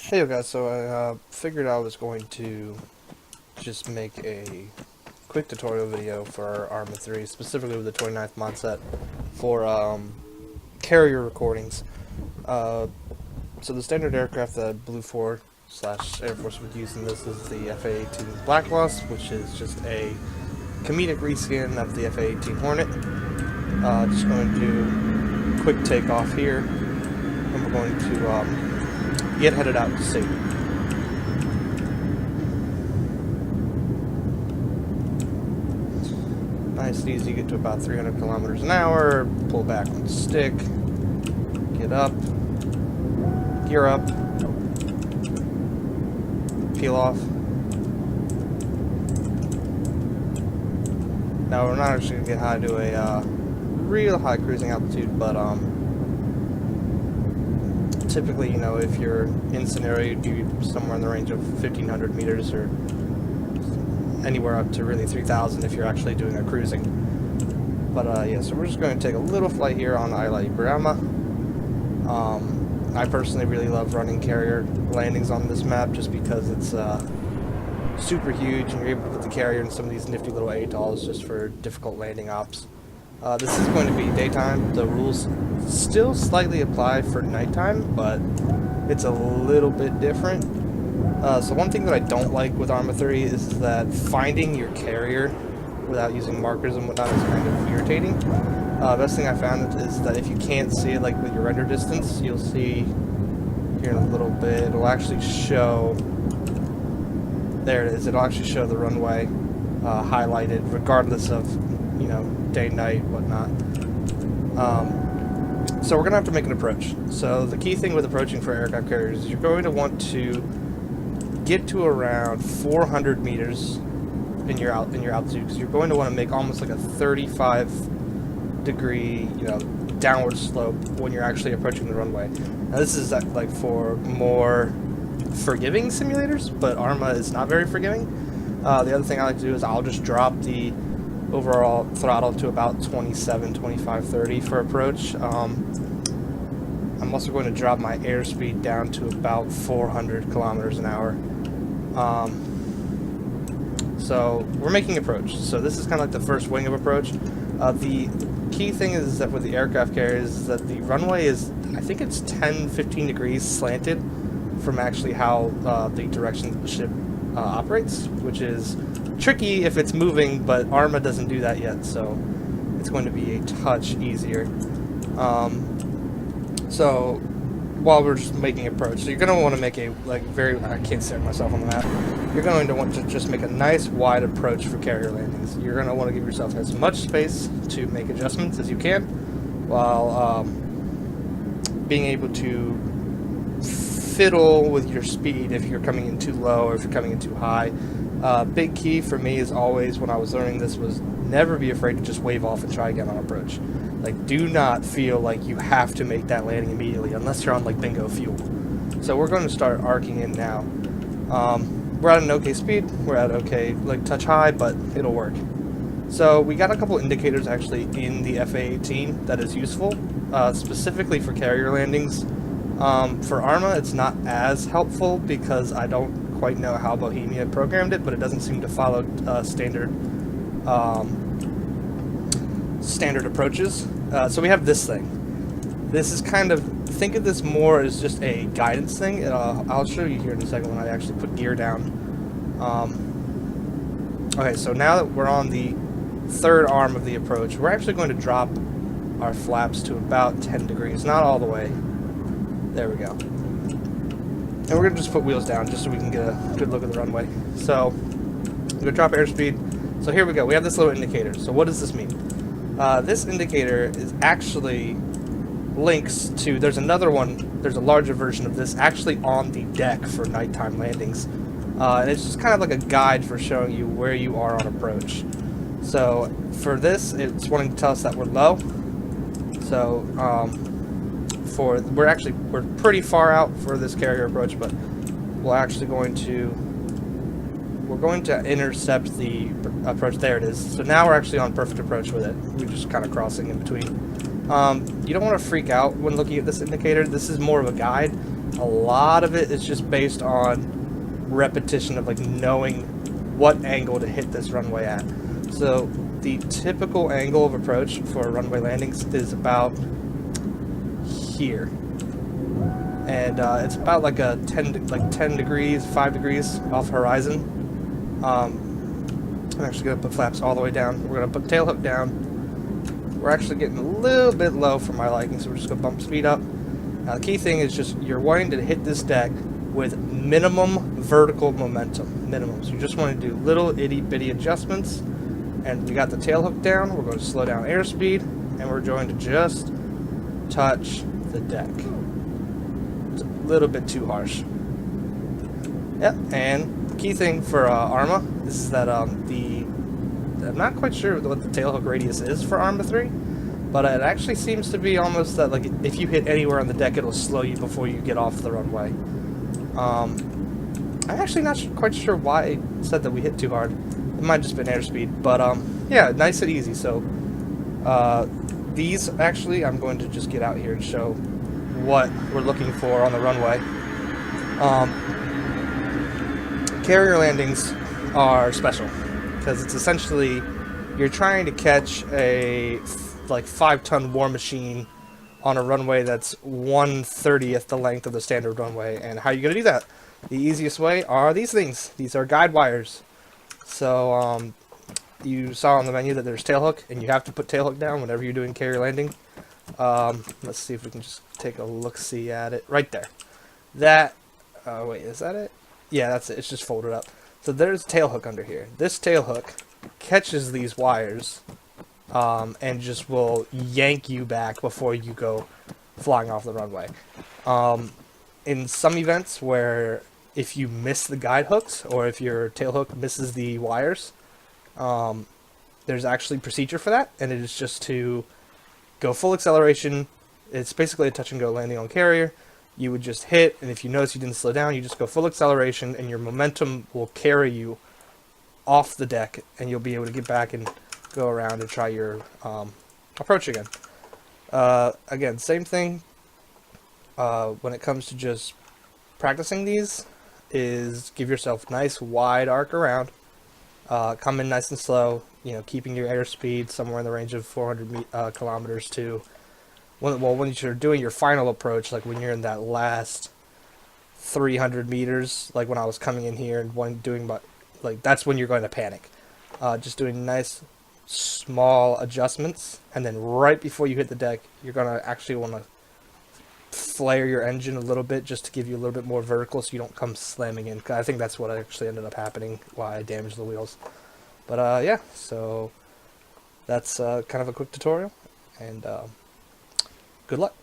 Hey guys, so I figured I was going to just make a quick tutorial video for ARMA 3, specifically with the 29th mod set for carrier recordings. So the standard aircraft that Blue 4 / Air Force would use in this is the FA-18 Black Loss, which is just a comedic reskin of the FA-18 Hornet. Just going to do a quick takeoff here, and we're going to get headed out to sea. Nice and easy, get to about 300 kilometers an hour, pull back on the stick, get up, gear up, peel off. Now we're not actually going to get high to a real high cruising altitude, but typically, you know, if you're in scenario, you'd be somewhere in the range of 1,500 meters or anywhere up to really 3,000 if you're actually doing a cruising. But yeah, so we're just going to take a little flight here on Isla Iberama. I personally really love running carrier landings on this map just because it's super huge and you're able to put the carrier in some of these nifty little atolls just for difficult landing ops. This is going to be daytime. The rules still slightly apply for nighttime, but it's a little bit different. So one thing that I don't like with ARMA 3 is that finding your carrier without using markers and whatnot is kind of irritating. Best thing I found is that if you can't see it, like with your render distance, you'll see here in a little bit, it'll actually show, there it is, it'll actually show the runway highlighted regardless of, you know, day, night, whatnot. So we're going to have to make an approach. So the key thing with approaching for aircraft carriers is you're going to want to get to around 400 meters in your altitude, because you're going to want to make almost like a 35-degree, you know, downward slope when you're actually approaching the runway. Now this is like for more forgiving simulators, but ARMA is not very forgiving. The other thing I like to do is I'll just drop the overall throttle to about 27, 25, 30 for approach. I'm also going to drop my airspeed down to about 400 kilometers an hour. So we're making approach. So this is kind of like the first wing of approach. The key thing is that with the aircraft carriers is that the runway is, I think it's 10, 15 degrees slanted from actually how the direction the ship operates, which is tricky if it's moving, but ARMA doesn't do that yet, so it's going to be a touch easier. So while we're just making approach, so you're going to want to make a I can't stare at myself on the map. You're going to want to just make a nice wide approach for carrier landings. You're going to want to give yourself as much space to make adjustments as you can, while being able to fiddle with your speed if you're coming in too low or if you're coming in too high. Big key for me is always, when I was learning this, was never be afraid to just wave off and try again on approach. Like, do not feel like you have to make that landing immediately unless you're on like bingo fuel. So we're going to start arcing in now. We're at an okay speed, we're at okay like touch high, but it'll work. So we got a couple indicators actually in the FA-18 that is useful, specifically for carrier landings. For ARMA, it's not as helpful because I don't quite know how Bohemia programmed it, but it doesn't seem to follow standard approaches. So we have this thing. This is kind of, think of this more as just a guidance thing. I'll show you here in a second when I actually put gear down. Okay, so now that we're on the third arm of the approach, we're actually going to drop our flaps to about 10 degrees, not all the way. There we go. And we're going to just put wheels down just so we can get a good look at the runway. So, we're going to drop airspeed. So here we go. We have this little indicator. So what does this mean? This indicator is actually links to, there's another one, there's a larger version of this actually on the deck for nighttime landings. And it's just kind of like a guide for showing you where you are on approach. So for this, it's wanting to tell us that we're low. So, we're pretty far out for this carrier approach, but we're going to intercept the approach. There it is. So now we're actually on perfect approach with it. We're just kind of crossing in between. You don't want to freak out when looking at this indicator. This is more of a guide. A lot of it is just based on repetition of like knowing what angle to hit this runway at. So the typical angle of approach for runway landings is about here, and it's about like a 10 degrees, 5 degrees off horizon. I'm actually going to put flaps all the way down. We're going to put tail hook down. We're actually getting a little bit low for my liking, so we're just going to bump speed up. Now the key thing is just you're wanting to hit this deck with minimum vertical momentum. Minimum. So you just want to do little itty bitty adjustments. And we got the tail hook down. We're going to slow down airspeed, and we're going to just touch the deck. It's a little bit too harsh. Yep, and the key thing for ARMA is that I'm not quite sure what the tailhook radius is for ARMA 3, but it actually seems to be almost that like if you hit anywhere on the deck, it'll slow you before you get off the runway. I'm actually not quite sure why it said that we hit too hard. It might have just been airspeed, but yeah, nice and easy. So these actually, I'm going to just get out here and show what we're looking for on the runway. Carrier landings are special because it's essentially you're trying to catch a like 5-ton war machine on a runway that's 1/30th the length of the standard runway. And how are you going to do that? The easiest way are these things. These are guide wires. So you saw on the menu that there's tailhook, and you have to put tailhook down whenever you're doing carrier landing. Let's see if we can just take a look-see at it. Right there. That, wait, is that it? Yeah, that's it. It's just folded up. So there's tailhook under here. This tailhook catches these wires and just will yank you back before you go flying off the runway. In some events where if you miss the guide hooks or if your tailhook misses the wires, there's actually procedure for that, and it is just to go full acceleration. It's basically a touch and go landing on carrier. You would just hit, and if you notice you didn't slow down, you just go full acceleration, and your momentum will carry you off the deck, and you'll be able to get back and go around and try your approach again. Again, same thing when it comes to just practicing these, is give yourself nice wide arc around, come in nice and slow, you know, keeping your airspeed somewhere in the range of 400 kilometers to when you're doing your final approach, like when you're in that last 300 meters, like when I was coming in here and doing my, like that's when you're going to panic. Just doing nice small adjustments, and then right before you hit the deck, you're gonna actually want to flare your engine a little bit just to give you a little bit more vertical so you don't come slamming in. I think that's what actually ended up happening, why I damaged the wheels. But yeah, so that's kind of a quick tutorial, and good luck.